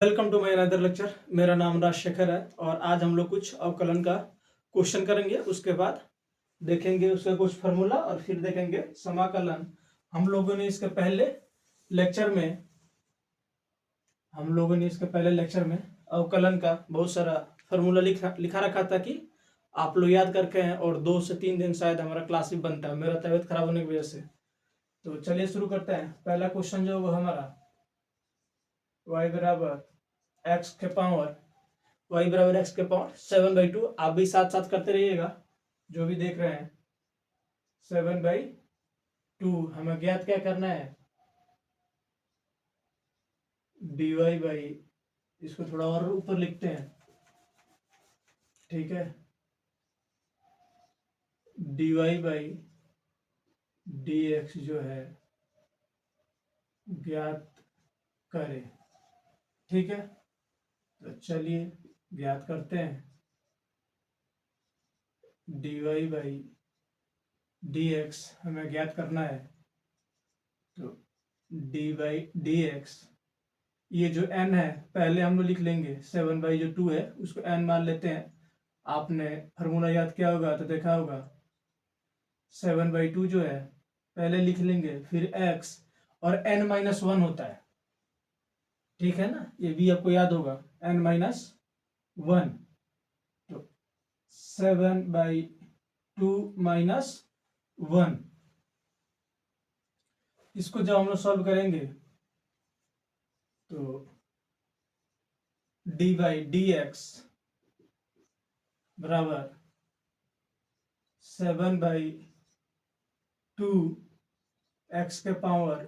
Welcome to my another lecture. मेरा नाम राजशेखर है और आज हम लोग कुछ अवकलन का क्वेश्चन करेंगे। उसके बाद देखेंगे उसका कुछ फार्मूला और फिर देखेंगे समाकलन। हम लोगों ने इसके पहले लेक्चर में अवकलन का बहुत सारा फार्मूला लिखा रखा था कि आप लोग याद करके हैं, और 2 से 3 दिन शायद हमारा क्लास भी बनता है मेरा तबीयत खराब होने की वजह से। तो चलिए शुरू करते हैं। पहला क्वेश्चन जो होगा हमारा y बराबर एक्स के पावर 7/2। आप भी साथ साथ करते रहिएगा जो भी देख रहे हैं। 7/2 हमें ज्ञात क्या करना है, dy बाई, इसको थोड़ा और ऊपर लिखते हैं, ठीक है, dy बाई dx जो है ज्ञात करें। ठीक है, तो चलिए ज्ञात करते हैं। dy बाई dx हमें ज्ञात करना है, तो dy बाई dx, ये जो n है पहले हम लोग लिख लेंगे। 7/2 है उसको n मान लेते हैं। आपने फार्मूला याद किया होगा तो देखा होगा, 7/2 जो है पहले लिख लेंगे, फिर x और n-1 होता है, ठीक है ना, ये भी आपको याद होगा, n-1। तो 7/2 -1, इसको जब हम लोग सॉल्व करेंगे तो dy बाई dx बराबर 7/2 x के पावर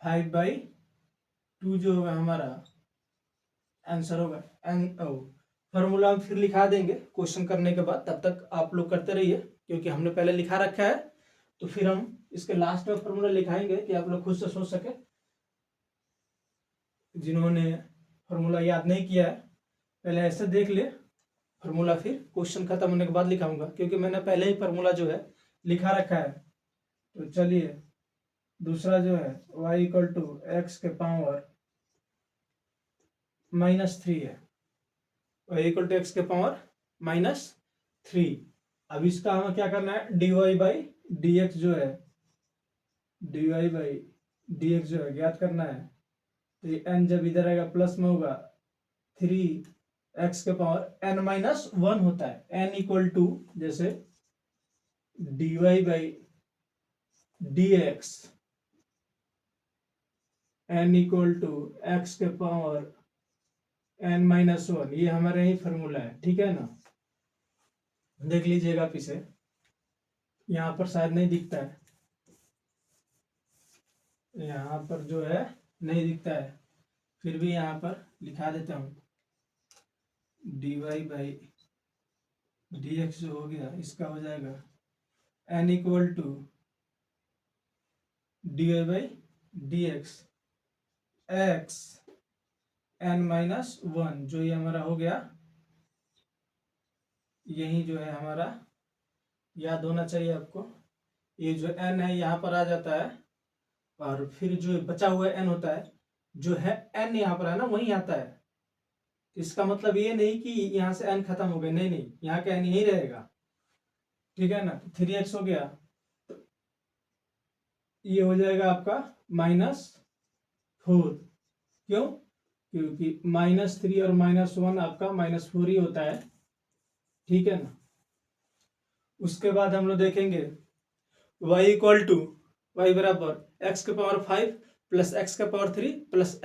5/2 जो होगा हमारा आंसर होगा। फॉर्मूला हम फिर लिखा देंगे क्वेश्चन करने के बाद, तब तक आप लोग करते रहिए क्योंकि हमने पहले लिखा रखा है। तो फिर हम इसके लास्ट में फॉर्मूला लिखाएंगे कि आप लोग खुद से सोच सके। जिन्होंने फॉर्मूला याद नहीं किया है पहले ऐसे देख ले फार्मूला, फिर क्वेश्चन खत्म होने के बाद लिखाऊंगा क्योंकि मैंने पहले ही फार्मूला जो है लिखा रखा है। तो चलिए दूसरा जो है y = x के पावर -3 है, y = x के पावर -3। अब इसका हमें क्या करना है, dy बाई dx जो है, dy बाई dx जो है ज्ञात करना है। तो ये n जब इधर आएगा प्लस में होगा, 3x के पावर n-1 होता है। n = जैसे dy by dx, n = x के पावर n-1, ये हमारा ही फॉर्मूला है, ठीक है ना। देख लीजिएगा पीछे, यहाँ पर शायद नहीं दिखता है, यहाँ पर जो है नहीं दिखता है, फिर भी यहाँ पर लिखा देता हूँ। dy बाई dx जो हो गया इसका हो जाएगा n = dy by dx x n-1, जो ये हमारा हो गया, यही जो है हमारा याद होना चाहिए आपको। ये जो n है यहाँ पर आ जाता है और फिर जो बचा हुआ n होता है, जो है n यहाँ पर है ना वही आता है। इसका मतलब ये नहीं कि यहाँ से n खत्म हो गया, नहीं नहीं, यहाँ का n यही रहेगा, ठीक है ना। 3x हो गया, ये हो जाएगा आपका -4। क्यों? क्योंकि -3 और -1 आपका -4 ही होता है, ठीक है ना। उसके बाद हम लोग देखेंगे y बराबर x के पावर 5 प्लस x के पावर 3 प्लस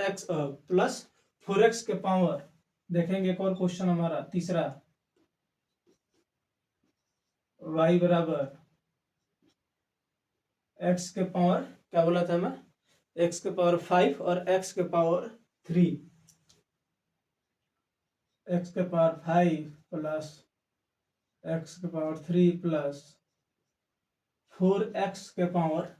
4x के पावर, देखेंगे एक और क्वेश्चन हमारा तीसरा, y बराबर x के पावर, क्या बोला था मैं, x के पावर 5 और x के पावर 3, x के पावर 5 प्लस x के पावर 3 प्लस 4x के पावर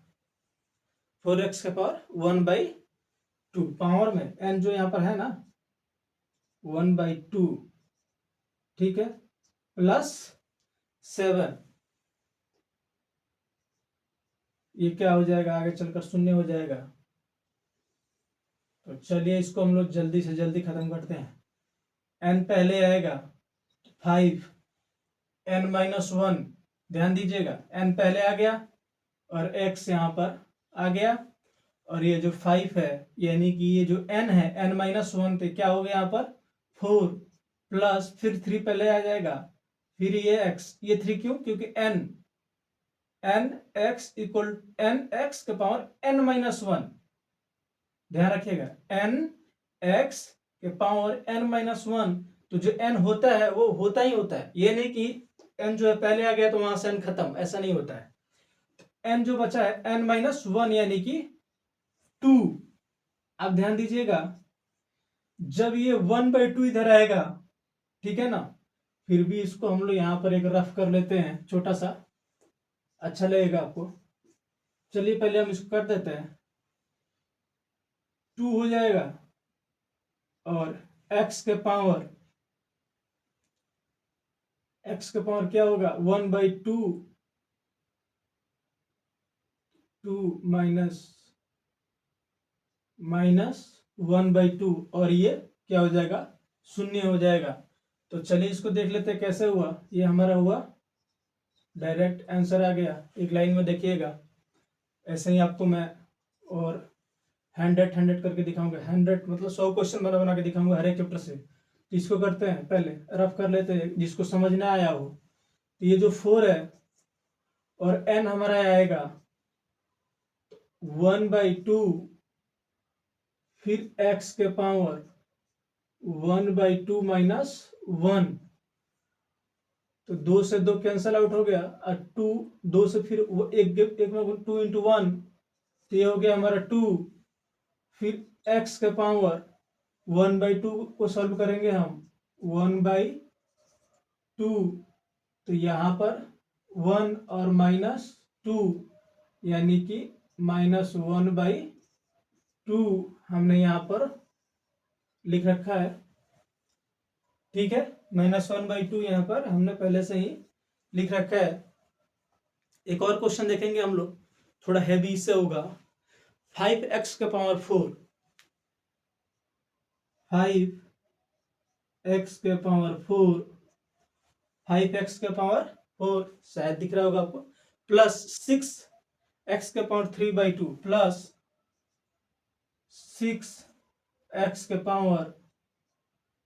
1/2, पावर में n जो यहाँ पर है ना 1/2, ठीक है, प्लस 7, ये क्या हो जाएगा, आगे चलकर 0 हो जाएगा। तो चलिए इसको हम लोग जल्दी से जल्दी खत्म करते हैं। n पहले आएगा 5, n-1, ध्यान दीजिएगा n पहले आ गया और x यहाँ पर आ गया, और ये जो 5 है यानी कि ये जो n है n-1 पे क्या हो गया यहाँ पर 4 प्लस फिर 3 पहले आ जाएगा, फिर ये x, ये 3 क्यों, क्योंकि n x इक्वल n(x) के पावर n-1, ध्यान रखिएगा n x के पावर n-1, तो जो n होता है वो होता ही होता है, ये नहीं कि n जो है पहले आ गया तो वहां से n खत्म, ऐसा नहीं होता है। n जो बचा है n-1 यानी कि 2। अब ध्यान दीजिएगा जब ये 1/2 इधर आएगा, ठीक है ना, फिर भी इसको हम लोग यहां पर एक रफ कर लेते हैं छोटा सा, अच्छा लगेगा आपको। चलिए पहले हम इसको कर देते हैं, 2 हो जाएगा और x के पावर क्या होगा 1/2, 2 माइनस 1/2, और ये क्या हो जाएगा, 0 हो जाएगा। तो चलिए इसको देख लेते हैं कैसे हुआ। ये हमारा हुआ, डायरेक्ट आंसर आ गया, एक लाइन में देखिएगा। ऐसे ही आपको मैं और 100 करके दिखाऊंगा, 100 मतलब 100 क्वेश्चन बना के दिखाऊंगा हर एक चैप्टर से। तो इसको करते हैं, पहले रफ कर लेते हैं जिसको समझ ना आया हो। तो ये जो 4 है और n हमारा आएगा 1/2, फिर x के पावर 1/2 माइनस 1, तो 2 से 2 कैंसल आउट हो गया, और 2 से फिर एक में 2 into 1, तो ये हो गया हमारा 2, फिर x के पावर 1/2 को सॉल्व करेंगे हम 1/2, तो यहाँ पर 1 और -2 यानी कि -1/2 हमने यहाँ पर लिख रखा है, ठीक है, -1/2 यहाँ पर हमने पहले से ही लिख रखा है। एक और क्वेश्चन देखेंगे हम लोग, थोड़ा हैवी इससे होगा। 5x के पावर 4, 5x के पावर 4, 5x के पावर 4 शायद दिख रहा होगा आपको, प्लस 6x के पावर 3/2, प्लस 6x के पावर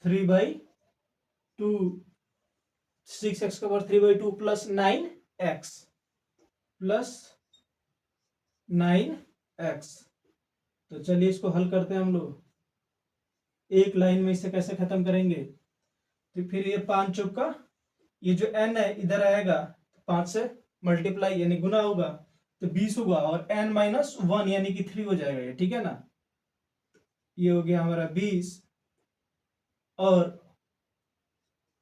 3/2, 6x के पावर 3/2 प्लस 9x। तो चलिए इसको हल करते हैं हम लोग, एक लाइन में इसे कैसे खत्म करेंगे। तो फिर ये 5 चौका, ये जो n है इधर आएगा, 5 से मल्टीप्लाई यानी गुना होगा तो 20 होगा, और n-1 यानी कि 3 हो जाएगा ये, ठीक है ना। ये हो गया हमारा 20, और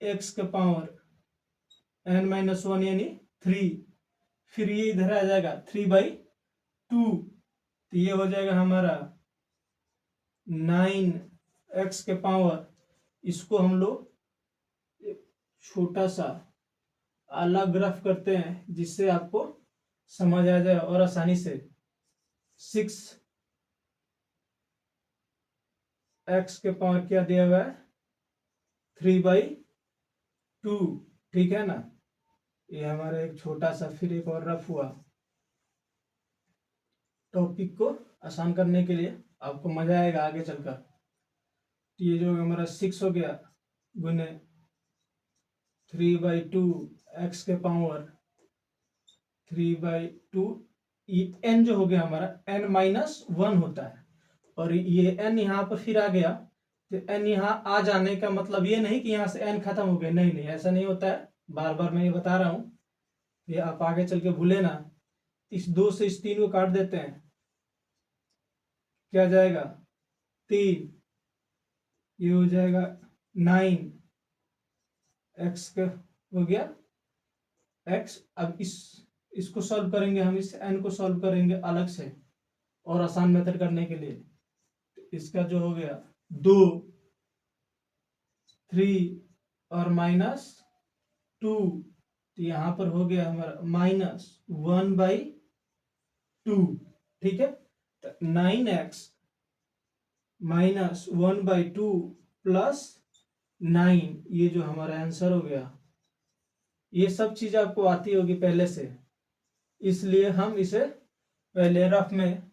x के पावर n-1 यानी 3, फिर ये इधर आ जाएगा 3/2, तो ये हो जाएगा हमारा 9x के पावर, इसको हम लोग छोटा सा अलग ग्राफ करते हैं जिससे आपको समझ आ जाए और आसानी से। 6x के पावर क्या दिया हुआ है 3/2, ठीक है ना। ये हमारा एक छोटा सा फिर एक और रफ हुआ, टॉपिक को आसान करने के लिए, आपको मजा आएगा आगे चलकर। तो ये जो हमारा 6 हो गया गुने 3/2 x के पावर 3/2, ये n जो हो गया हमारा n-1 होता है, और ये n यहाँ पर फिर आ गया, तो n यहाँ आ जाने का मतलब ये नहीं कि यहाँ से n खत्म हो गया, नहीं नहीं ऐसा नहीं होता है, बार बार मैं ये बता रहा हूँ, ये आप आगे चल के भूले ना। इस 2 से इस 3 को काट देते हैं, क्या जाएगा 3, ये हो जाएगा 9x का हो गया x। अब इसको सॉल्व करेंगे हम, इस n को सॉल्व करेंगे अलग से और आसान मेथड करने के लिए। इसका जो हो गया 2, 3 और -2, तो यहाँ पर हो गया हमारा -1/2, ठीक है। तो 9x -1/2 प्लस 9, ये जो हमारा आंसर हो गया। ये सब चीज आपको आती होगी पहले से, इसलिए हम इसे पहले रफ में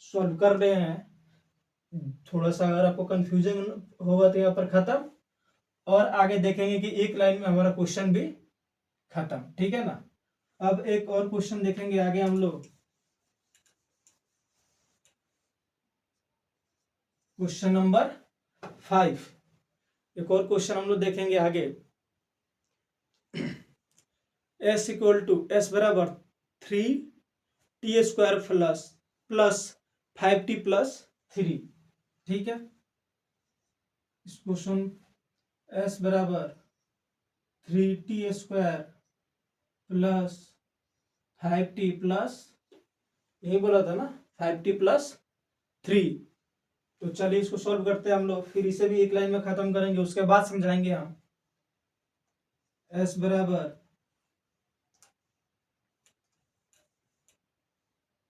सॉल्व कर रहे हैं। थोड़ा सा अगर आपको कंफ्यूजन होगा तो यहाँ पर खत्म, और आगे देखेंगे कि एक लाइन में हमारा क्वेश्चन भी खत्म, ठीक है ना। अब एक और क्वेश्चन देखेंगे आगे हम लोग, क्वेश्चन नंबर 5। एक और क्वेश्चन हम लोग देखेंगे आगे। s बराबर 3t² प्लस 5t + 3, ठीक है। इस क्वेश्चन s बराबर 3t² प्लस 5t प्लस, यही बोला था ना, 5t + 3। तो चलिए इसको सॉल्व करते हैं हम लोग, फिर इसे भी एक लाइन में खत्म करेंगे, उसके बाद समझाएंगे हम। s बराबर,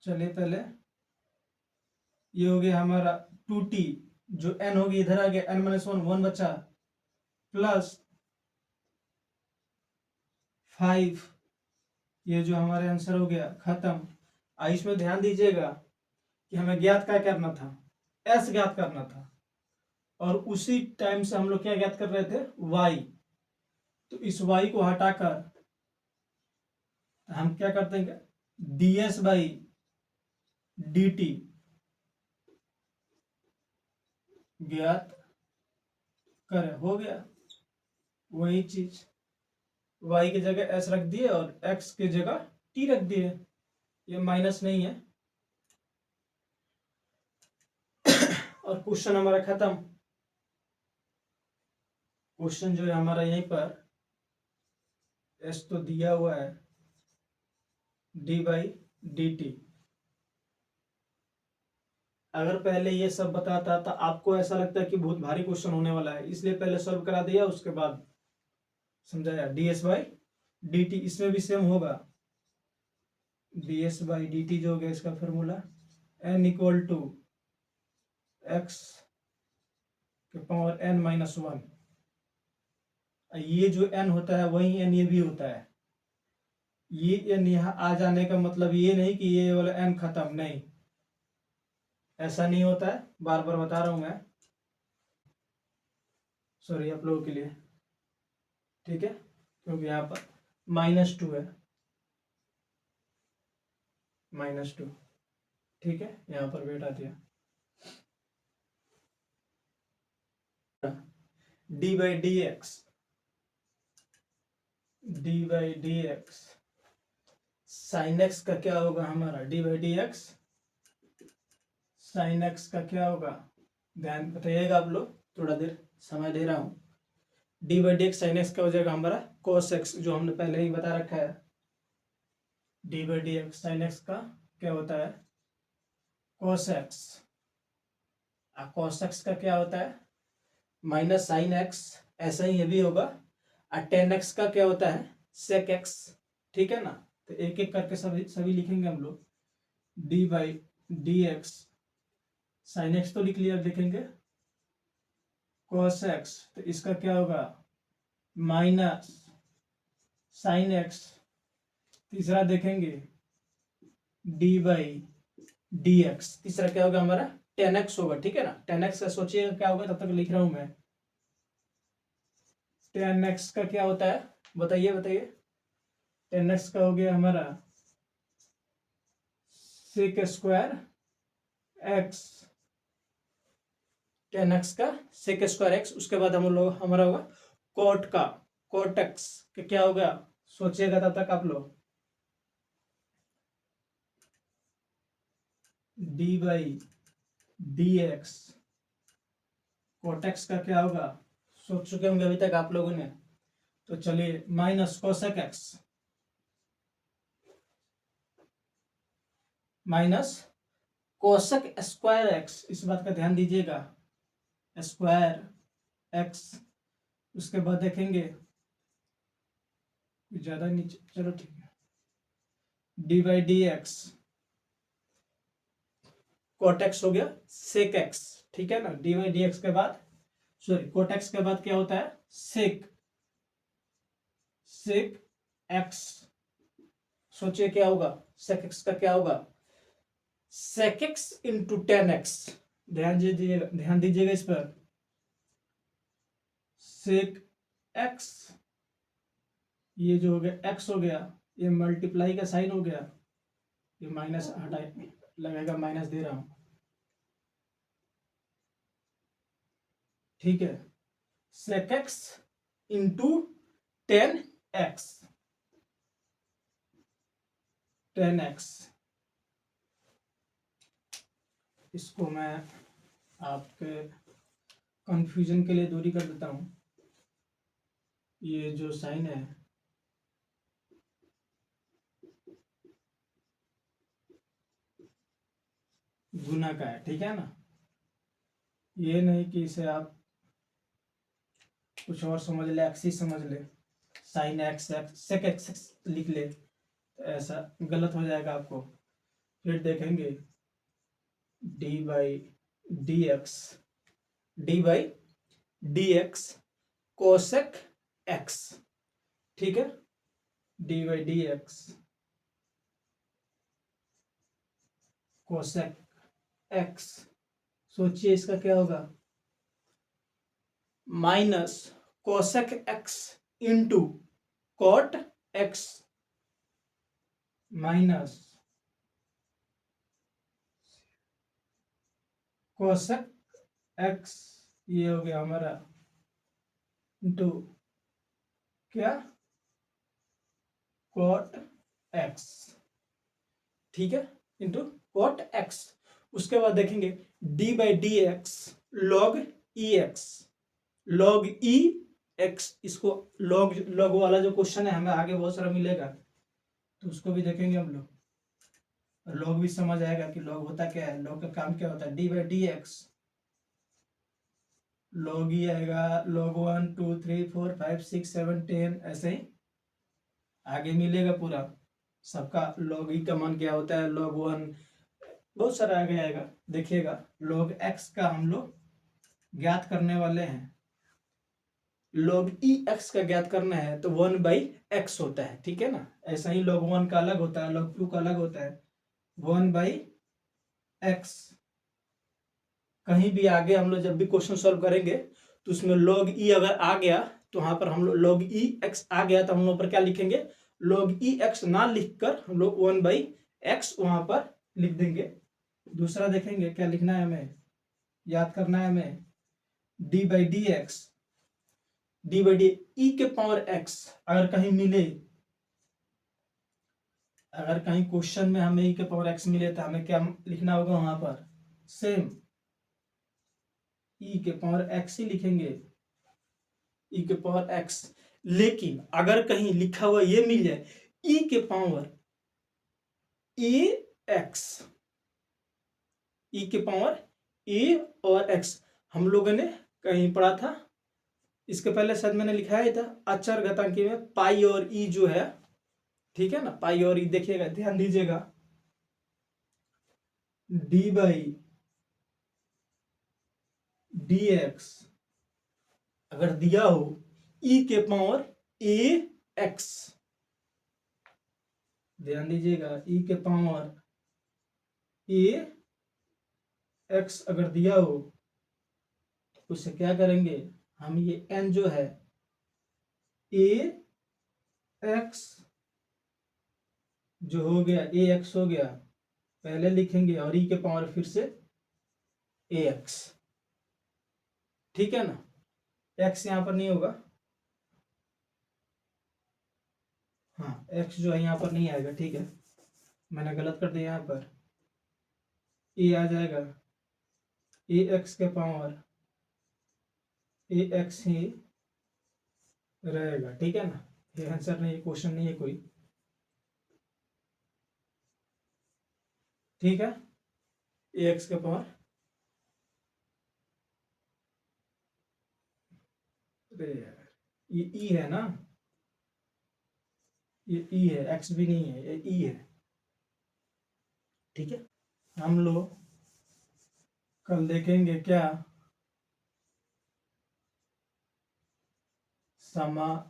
चलिए पहले ये हो गया हमारा 2t, जो n होगी इधर आ गया, n - 1 बचा, प्लस 5, ये जो हमारे आंसर हो गया खत्म। इसमें ध्यान दीजिएगा कि हमें ज्ञात क्या करना था, s ज्ञात करना था, और उसी टाइम से हम लोग क्या ज्ञात कर रहे थे, y। तो इस y को हटाकर हम क्या करते हैं, ds/dt ज्ञात करें, हो गया। वही चीज y की जगह s रख दिए और x की जगह t रख दिए, ये माइनस नहीं है, और क्वेश्चन हमारा खत्म। क्वेश्चन जो है हमारा यहीं पर s तो दिया हुआ है, d/dt। अगर पहले ये सब बताता तो आपको ऐसा लगता है कि बहुत भारी क्वेश्चन होने वाला है, इसलिए पहले सॉल्व करा दिया, उसके बाद समझाया। ds/dt इसमें भी सेम होगा, ds/dt जो हो गया इसका फॉर्मूला n = x के पावर n-1। ये जो n होता है वही n ये भी होता है। ये n यहाँ आ जाने का मतलब ये नहीं कि ये वाला n खत्म, नहीं, ऐसा नहीं होता है, बार बार बता रहा हूं मैं, सॉरी आप लोगों के लिए, ठीक है, क्योंकि यहाँ पर -2 है, -2, ठीक है, यहाँ पर बैठा दिया। d/dx sin x का क्या होगा हमारा, d/dx sin x का क्या होगा, ध्यान बताइएगा आप लोग, थोड़ा देर समय दे रहा हूं। d/dx sin x का हो जाएगा हमारा cos x, जो हमने पहले ही बता रखा है। d/dx sin x का क्या होता है, cos x। cos x का क्या होता है, माइनस sin x, ऐसा ही ये भी होगा। और tan x का क्या होता है, sec x, ठीक है ना। तो एक एक करके सभी लिखेंगे हम लोग। d/dx sin x तो लिख लिया, लिखेंगे cos x, तो इसका क्या होगा, माइनस sin x। तीसरा देखेंगे d/dx, तीसरा क्या होगा हमारा, tan x होगा, ठीक है ना। tan x का सोचिएगा क्या होगा, तब तक लिख रहा हूं मैं। tan x का क्या होता है, बताइए बताइए। tan x का हो गया हमारा sec² x, tan x का sec² x। उसके बाद हम लोग हमारा होगा cot का, cot x का क्या होगा, सोचिएगा तब तक आप लोग। d/dx cot x का क्या होगा, सोच चुके होंगे अभी तक आप लोगों ने। तो चलिए minus cosec x minus cosec² x, इस बात का ध्यान दीजिएगा, स्क्वायर x। उसके बाद देखेंगे ज्यादा नीचे, चलो ठीक है, d/dx cot x हो गया sec x, ठीक है ना। डी बाई डी एक्स के बाद सॉरी कोट एक्स के बाद क्या होता है, सेक सेक एक्स। सोचिए क्या होगा, सेक एक्स का क्या होगा, sec x into tan x. ध्यान दीजिएगा इस पर। सेक एक्स, ये जो हो गया एक्स हो गया, ये मल्टीप्लाई का साइन हो गया, ये माइनस हटा लगेगा, माइनस दे रहा हूं, ठीक है। Sec x into tan x, tan x. इसको मैं आपके कंफ्यूजन के लिए दूरी कर देता हूं। ये जो साइन है गुना का है, ठीक है ना। ये नहीं कि इसे आप कुछ और समझ ले, एक्स ही समझ ले, sine x x sec x लिख ले, तो ऐसा गलत हो जाएगा आपको। फिर देखेंगे d by D x, d by D x cosec x, ठीक है। D by D x cosec x, सोचिए इसका क्या होगा, minus cosec x into cot x, minus cosec x, ये हो गया हमारा, इंटू क्या, कॉट एक्स, ठीक है, इंटू कॉट एक्स। उसके बाद देखेंगे d by D X log E x, log E x. इसको लॉग लॉग वाला जो क्वेश्चन है हमें आगे बहुत सारा मिलेगा, तो उसको भी देखेंगे हम लोग। लॉग भी समझ आएगा कि लॉग होता क्या है, लॉग का काम क्या होता है। D by D X log E आएगा, लॉग 1 2 3 4 5 6 7 10, ऐसे ही आगे मिलेगा पूरा सबका। लॉग ई का मान क्या होता है, लॉग 1, बहुत सारा आगे आएगा, देखिएगा। लॉग एक्स का हम लोग ज्ञात करने वाले हैं, लॉग ई एक्स का ज्ञात करना है तो 1/x होता है, ठीक है ना। ऐसा ही log 1 का अलग होता है, log 2 का अलग होता है, 1/x। कहीं भी आगे हम लोग जब भी क्वेश्चन सॉल्व करेंगे तो उसमें log ई अगर आ गया तो वहां पर हम लोग log ई एक्स आ गया तो हम लोग पर क्या लिखेंगे, log ई एक्स ना लिखकर हम लोग 1/x वहां पर लिख देंगे। दूसरा देखेंगे क्या लिखना है, हमें याद करना है, हमें D by D x, d by D E के पावर एक्स। अगर कहीं मिले, अगर कहीं क्वेश्चन में हमें ई के पावर एक्स मिले तो हमें क्या लिखना होगा वहां पर, सेम ई के पावर एक्स ही लिखेंगे, ई के पावर एक्स। लेकिन अगर कहीं लिखा हुआ ये मिल जाए ई के पावर ए एक्स, ई के पावर ए और एक्स, हम लोगों ने कहीं पढ़ा था, इसके पहले शायद मैंने लिखा ही था अचर घातांकी में पाई और ई जो है, ठीक है ना, पाई और ई। देखिएगा, ध्यान दीजिएगा, डी बाई डी एक्स अगर दिया हो ई के पावर ए एक्स, ध्यान दीजिएगा, ई के पावर ए एक्स अगर दिया हो तो उसे क्या करेंगे हम, ये एन जो है ए एक्स जो हो गया, ए एक्स हो गया, पहले लिखेंगे और ई के पावर फिर से ए एक्स, ठीक है ना। एक्स यहां पर नहीं होगा, हाँ एक्स जो है यहाँ पर नहीं आएगा, ठीक है, मैंने गलत कर दिया, यहाँ पर ए आ जाएगा, ए एक्स के पावर ए एक्स ही रहेगा, ठीक है ना। ये आंसर नहीं, क्वेश्चन नहीं है कोई, ठीक है। ए एक्स के पावर, अरे यार ये ई है ना, ये ई है, एक्स भी नहीं है, ये ई है, ठीक है। हम लोग कल देखेंगे क्या समाकलन